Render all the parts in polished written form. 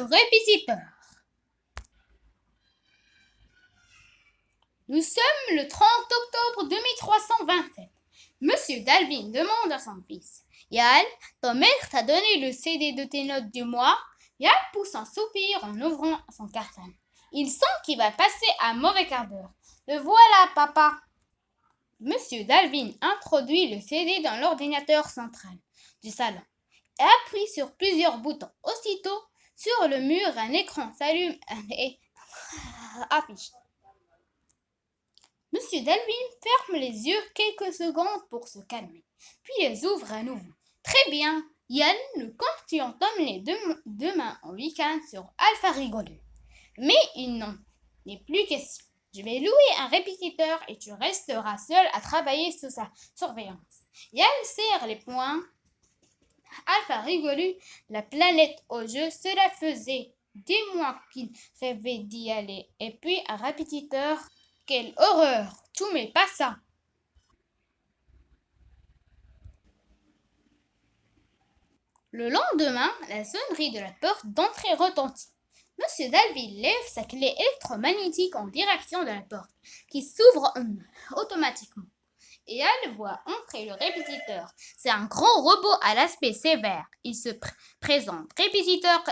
répétiteur. Nous sommes le 30 octobre 2327. Monsieur Dalvin demande à son fils. Yal, ton mère t'a donné le CD de tes notes du mois? Yal pousse un soupir en ouvrant son cartable. Il sent qu'il va passer un mauvais quart d'heure. Le voilà, papa. Monsieur Dalvin introduit le CD dans l'ordinateur central du salon et appuie sur plusieurs boutons. Aussitôt, sur le mur, un écran s'allume et affiche. Monsieur Dalvin ferme les yeux quelques secondes pour se calmer, puis les ouvre à nouveau. Très bien, Yann, nous comptions t'emmener demain au week-end sur Alpha Rigolo. Mais il n'en est plus question. Je vais louer un répétiteur et tu resteras seul à travailler sous sa surveillance. Yann serre les poings. Alpha Rigolo, la planète au jeu, cela faisait des mois qu'il rêvait d'y aller. Et puis un répétiteur. Quelle horreur! Tout mais pas ça! Le lendemain, la sonnerie de la porte d'entrée retentit. Monsieur Dalvin lève sa clé électromagnétique en direction de la porte, qui s'ouvre automatiquement. Et elle voit entrer le répétiteur. C'est un grand robot à l'aspect sévère. Il se présente. Répétiteur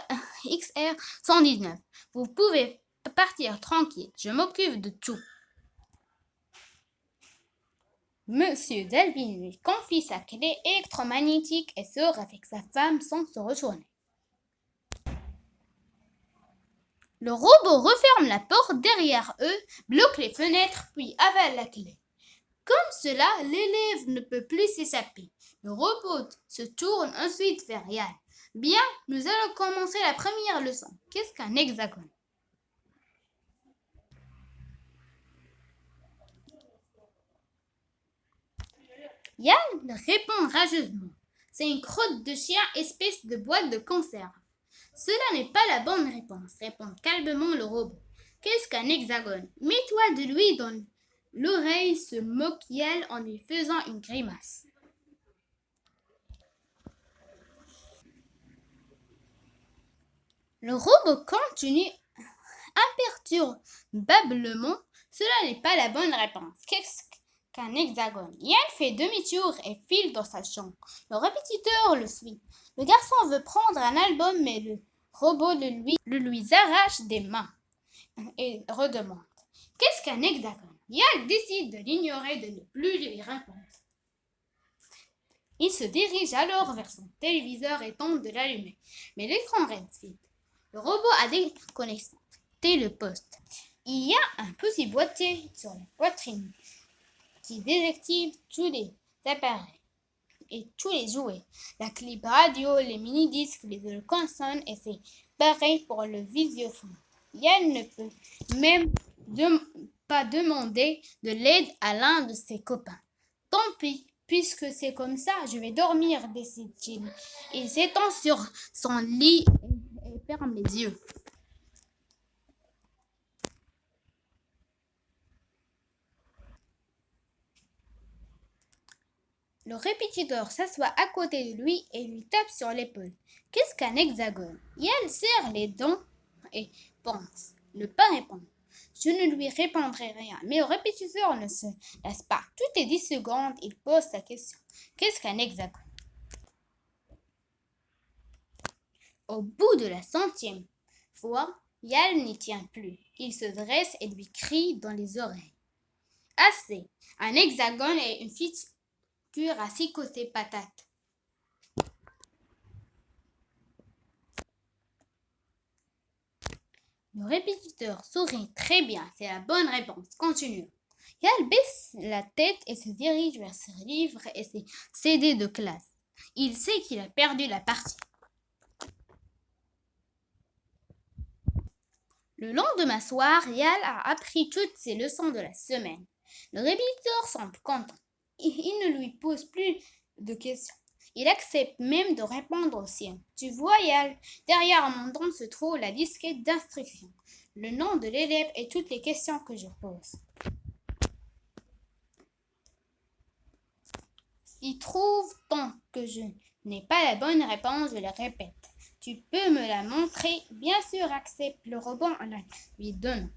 XR 119. Vous pouvez partir tranquille. Je m'occupe de tout. Monsieur Dalvin lui confie sa clé électromagnétique et sort avec sa femme sans se retourner. Le robot referme la porte derrière eux, bloque les fenêtres puis avale la clé. Comme cela, l'élève ne peut plus s'échapper. Le robot se tourne ensuite vers Yann. Bien, nous allons commencer la première leçon. Qu'est-ce qu'un hexagone? Yann répond rageusement. C'est une crotte de chien, espèce de boîte de conserve. Cela n'est pas la bonne réponse, répond calmement le robot. Qu'est-ce qu'un hexagone? Mets-toi de lui dans l'oreille, se moque Yann en lui faisant une grimace. Le robot continue imperturbablement. Cela n'est pas la bonne réponse. Qu'est-ce qu'un hexagone? Yann fait demi-tour et file dans sa chambre. Le répétiteur le suit. Le garçon veut prendre un album, mais le robot le lui arrache des mains et redemande. Qu'est-ce qu'un hexagone? Yann décide de l'ignorer, de ne plus lui répondre. Il se dirige alors vers son téléviseur et tente de l'allumer. Mais l'écran reste vide. Le robot a déconnecté le poste. Il y a un petit boîtier sur la poitrine qui désactive tous les appareils et tous les jouets. La clip radio, les mini-disques, les consoles et c'est pareil pour le visiophone. Yann ne peut même pas demander de l'aide à l'un de ses copains. Tant pis, puisque c'est comme ça, je vais dormir, décide-t-il. Il s'étend sur son lit et ferme les yeux. Le répétiteur s'assoit à côté de lui et lui tape sur l'épaule. Qu'est-ce qu'un hexagone? Yann serre les dents et pense. Ne pas répondre. Je ne lui répondrai rien. Mais le répétiteur ne se lasse pas. Toutes les 10 secondes, il pose sa question. Qu'est-ce qu'un hexagone? Au bout de la 100e fois, Yann n'y tient plus. Il se dresse et lui crie dans les oreilles. Assez. Un hexagone est une figure à 6 côtés patates. Le répétiteur sourit. Très bien, c'est la bonne réponse. Continuons. Yann baisse la tête et se dirige vers ses livres et ses CD de classe. Il sait qu'il a perdu la partie. Le lendemain soir, Yann a appris toutes ses leçons de la semaine. Le répétiteur semble content. Il ne lui pose plus de questions. Il accepte même de répondre aux siennes. Tu vois, Yann, derrière mon don se trouve la disquette d'instruction, le nom de l'élève et toutes les questions que je pose. S'il trouve tant que je n'ai pas la bonne réponse, je les répète. Tu peux me la montrer? Bien sûr, accepte le robot en la lui donnant.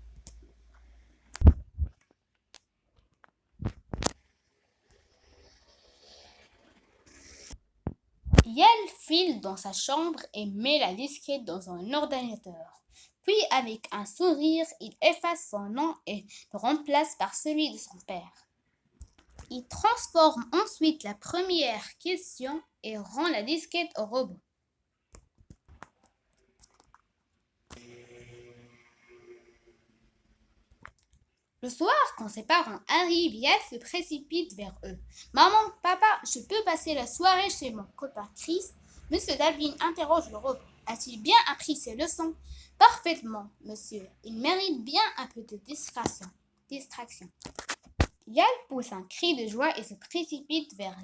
Yael file dans sa chambre et met la disquette dans un ordinateur. Puis, avec un sourire, il efface son nom et le remplace par celui de son père. Il transforme ensuite la première question et rend la disquette au robot. Le soir, quand ses parents arrivent, Yael se précipite vers eux. Maman, papa, je peux passer la soirée chez mon copain Chris? Monsieur Dalvin interroge le robot. A-t-il bien appris ses leçons? Parfaitement, monsieur. Il mérite bien un peu de distraction. Yael pousse un cri de joie et se précipite vers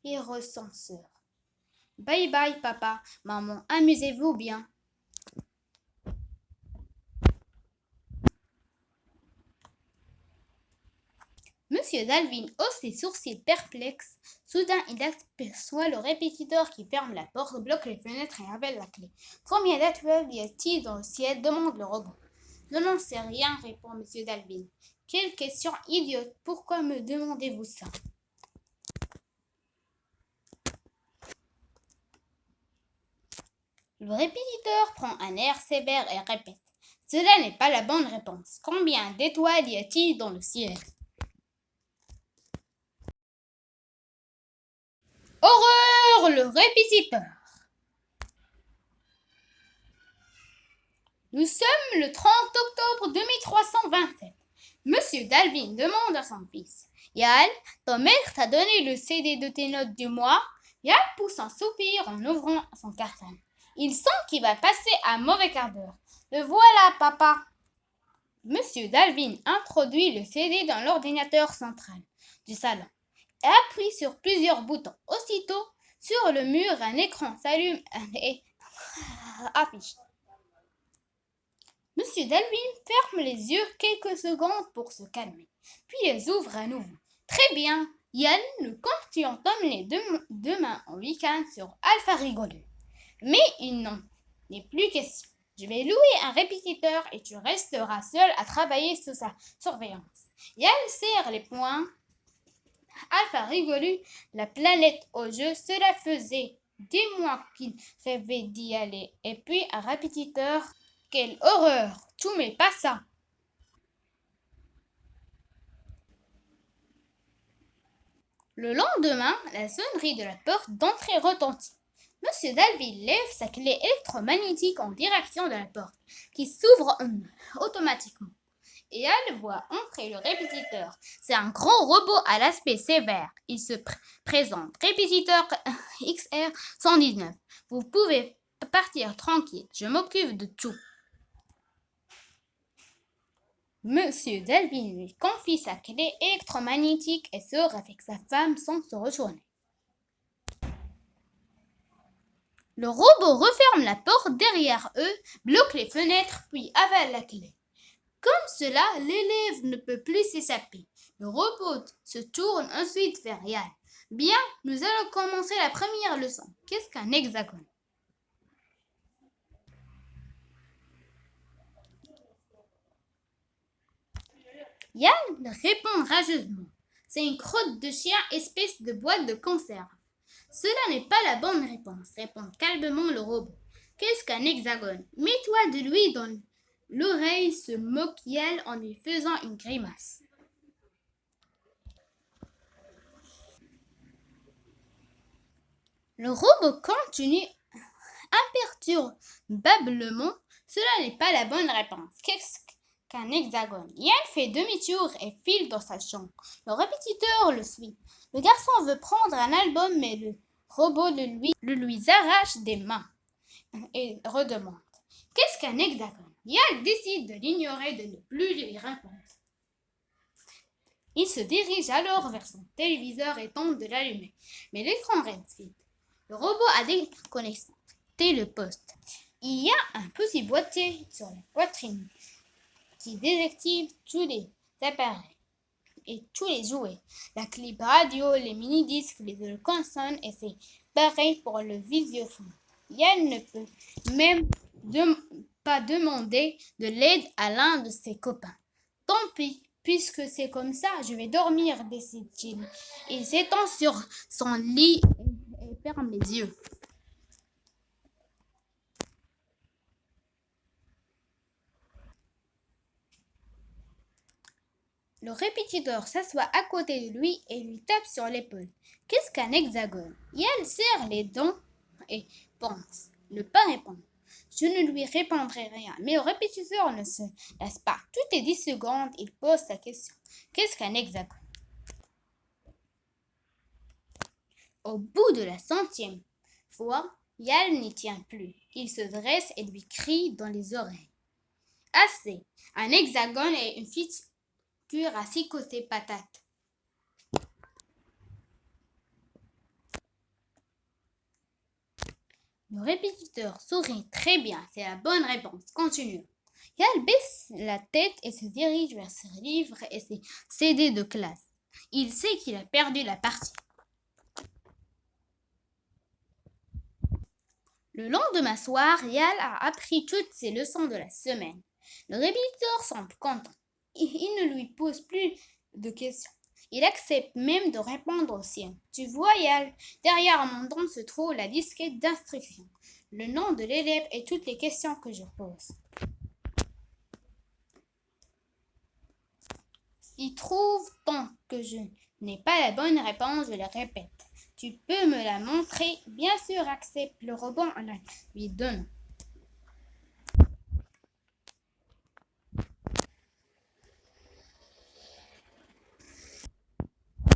l'aérosenseur. Bye bye, papa, maman, amusez-vous bien. Monsieur Dalvin hausse les sourcils perplexes. Soudain, il aperçoit le répétiteur qui ferme la porte, bloque les fenêtres et révèle la clé. Combien d'étoiles y a-t-il dans le ciel? Demande le robot. Je n'en sais rien, répond Monsieur Dalvin. Quelle question idiote! Pourquoi me demandez-vous ça? Le répétiteur prend un air sévère et répète. Cela n'est pas la bonne réponse. Combien d'étoiles y a-t-il dans le ciel? Horreur! Le répétiteur. Nous sommes le 30 octobre 2327. Monsieur Dalvin demande à son fils. Yael, ton maître t'a donné le CD de tes notes du mois? Yael pousse un soupir en ouvrant son cartable. Il sent qu'il va passer un mauvais quart d'heure. Le voilà, papa. Monsieur Dalvin introduit le CD dans l'ordinateur central du salon et appuie sur plusieurs boutons. Aussitôt, sur le mur, un écran s'allume et affiche. Monsieur Dalvin ferme les yeux quelques secondes pour se calmer, puis les ouvre à nouveau. Très bien, Yael, nous comptions t'emmener demain en week-end sur Alpha Rigolo. Mais il n'en est plus question. Je vais louer un répétiteur et tu resteras seul à travailler sous sa surveillance. Yael serre les poings. Alpha Rigolo, la planète au jeu, cela faisait des mois qu'il rêvait d'y aller. Et puis un répétiteur. Quelle horreur! Tout mais pas ça! Le lendemain, la sonnerie de la porte d'entrée retentit. Monsieur Dalvin lève sa clé électromagnétique en direction de la porte, qui s'ouvre automatiquement. Et elle voit entrer le répétiteur. C'est un grand robot à l'aspect sévère. Il se présente. Répétiteur XR 119. Vous pouvez partir tranquille. Je m'occupe de tout. Monsieur Dalvin lui confie sa clé électromagnétique et sort avec sa femme sans se retourner. Le robot referme la porte derrière eux, bloque les fenêtres, puis avale la clé. Comme cela, l'élève ne peut plus s'échapper. Le robot se tourne ensuite vers Yael. Bien, nous allons commencer la première leçon. Qu'est-ce qu'un hexagone? Yael répond rageusement. C'est une crotte de chien, espèce de boîte de conserve. Cela n'est pas la bonne réponse, répond calmement le robot. Qu'est-ce qu'un hexagone? Mets-toi de lui dans l'oreille, se moque Yael en lui faisant une grimace. Le robot continue imperturbablement. Cela n'est pas la bonne réponse. Qu'est-ce qu'un hexagone? Yael fait demi-tour et file dans sa chambre. Le répétiteur le suit. Le garçon veut prendre un album, mais le robot le lui arrache des mains et redemande. Qu'est-ce qu'un hexagone? Yael décide de l'ignorer, de ne plus lui répondre. Il se dirige alors vers son téléviseur et tente de l'allumer. Mais l'écran reste vide. Le robot a déconnecté le poste. Il y a un petit boîtier sur la poitrine qui désactive tous les appareils et tous les jouets. La clip radio, les mini-disques, les consoles et c'est pareil pour le visiophone. Yann ne peut même pas demander de l'aide à l'un de ses copains. Tant pis, puisque c'est comme ça, je vais dormir, décide-t-il. Il s'étend sur son lit et ferme les yeux. Le répétiteur s'assoit à côté de lui et lui tape sur l'épaule. Qu'est-ce qu'un hexagone? Yann serre les dents et pense. Ne pas répondre. Je ne lui répondrai rien, mais le répétiteur ne se lasse pas. Toutes les 10 secondes, il pose sa question. Qu'est-ce qu'un hexagone? Au bout de la 100e fois, Yann n'y tient plus. Il se dresse et lui crie dans les oreilles. Assez. Un hexagone est une figure à 6 côtés patates. Le répétiteur sourit. Très bien, c'est la bonne réponse. Continue. Yann baisse la tête et se dirige vers ses livres et ses CD de classe. Il sait qu'il a perdu la partie. Le lendemain soir, Yann a appris toutes ses leçons de la semaine. Le répétiteur semble content. Il ne lui pose plus de questions. Il accepte même de répondre aux siennes. Tu vois, Yann, derrière mon dos se trouve la disquette d'instruction, le nom de l'élève et toutes les questions que je pose. S'il trouve tant que je n'ai pas la bonne réponse, je le répète. Tu peux me la montrer? Bien sûr, accepte le robot en la lui donnant.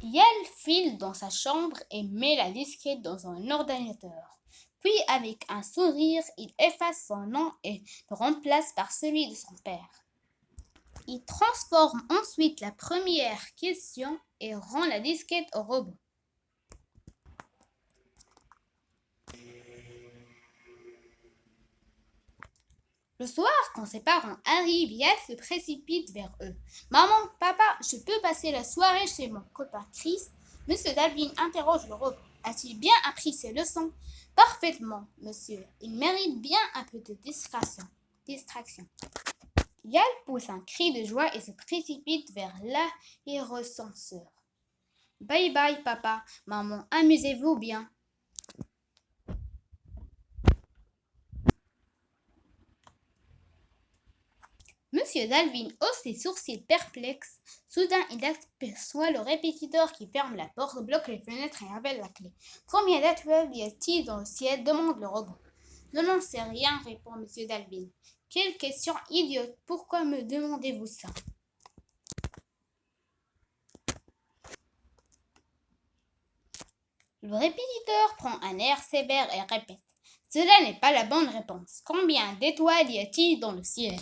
Yann file dans sa chambre et met la disquette dans un ordinateur. Puis, avec un sourire, il efface son nom et le remplace par celui de son père. Il transforme ensuite la première question et rend la disquette au robot. Le soir, quand ses parents arrivent, Yann se précipite vers eux. Maman, papa, je peux passer la soirée chez mon copain Chris? Monsieur Dalvin interroge le robot. A-t-il bien appris ses leçons? Parfaitement, monsieur. Il mérite bien un peu de distraction. Yann pousse un cri de joie et se précipite vers l'aérosenseur. Bye bye, papa, maman, amusez-vous bien. Monsieur Dalvin hausse les sourcils perplexes. Soudain, il aperçoit le répétiteur qui ferme la porte, bloque les fenêtres et révèle la clé. Combien d'étoiles y a-t-il dans le ciel? Demande le robot. Je n'en sais rien, répond Monsieur Dalvin. Quelle question idiote! Pourquoi me demandez-vous ça? Le répétiteur prend un air sévère et répète. Cela n'est pas la bonne réponse. Combien d'étoiles y a-t-il dans le ciel?